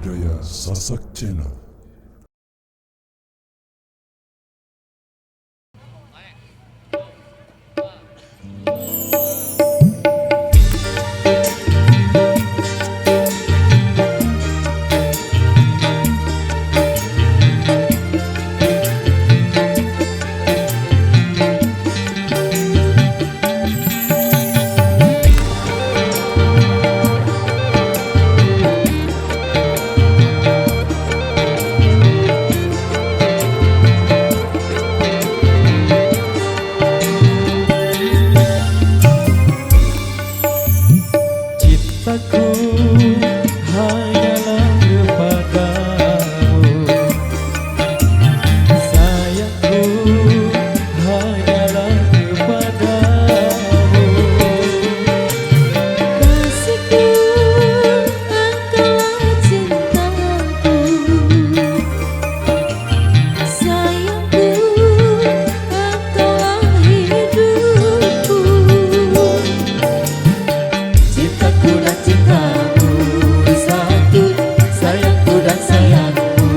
budaya Sasak Channel. Cintaku hanyalah kepadamu, sayangku hanyalah kepadamu. Kasihku, engkaulah cintaku, sayangku, engkaulah hidupku. Cintaku dan cintamu satu, sayangku dan sayangku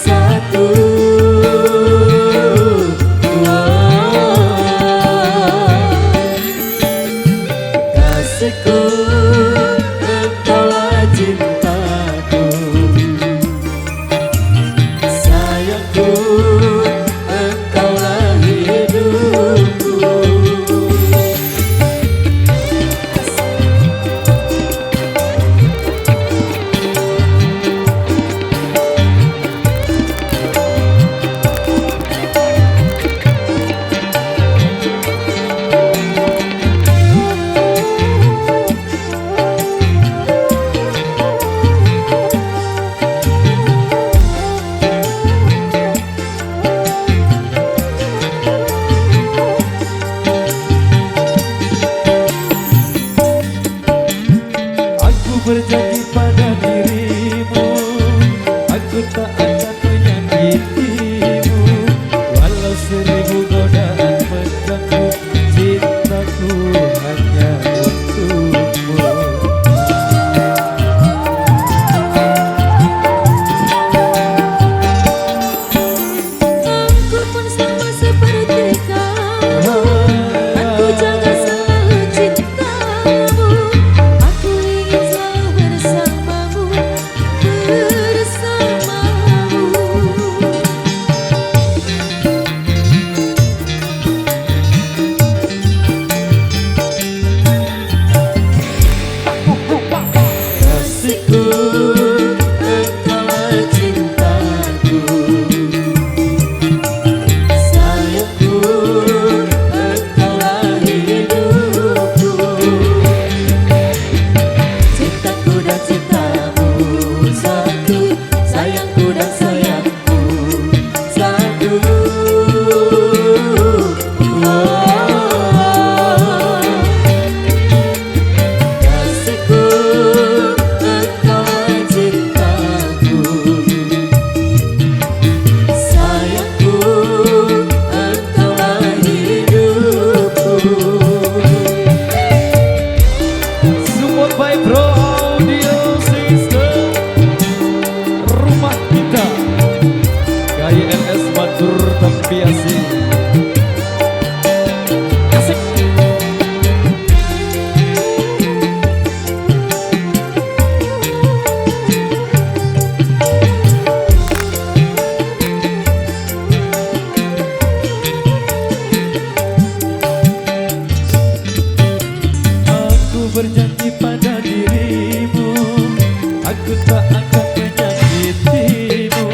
satu. Kasihku, engkaulah cintaku, sayangku, engkaulah hidupku. Aku berjanji pada dirimu, aku tak akan menyakitimu, walau seribu godaan mengganggu. Cintaku hanya untukmu. Aku pun sama seperti kamu, aku jaga selalu cintamu, aku ingin selalu bersamamu, bersamamu. Kasihku, engkaulah cintaku, sayangku, engkaulah hidupku. Cintaku dan cintamu satu, sayangku dan sayangku satu. Kasihku, engkaulah cintaku, sayangku, engkaulah hidupku. Support by Bro Audio System, rumah kita KYLS Matur Tempiasi. Asik. Aku berjanji pada dirimu, aku tak akan menyakitimu,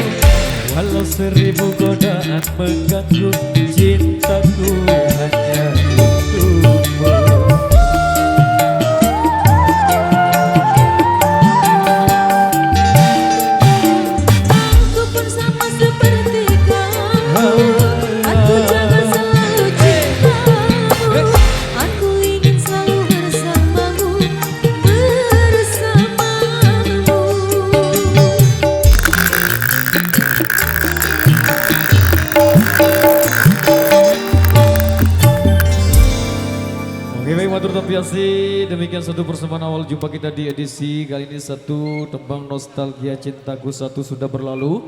walau seribu godaan mengganggu. Cintaku hanya untukmu. Aku pun sama seperti kamu, aku jaga selalu cintamu, aku ingin selalu bersamamu, bersamamu. kasih. Demikian satu persembahan awal jumpa kita di edisi kali ini. Satu tembang nostalgia cintaku satu sudah berlalu.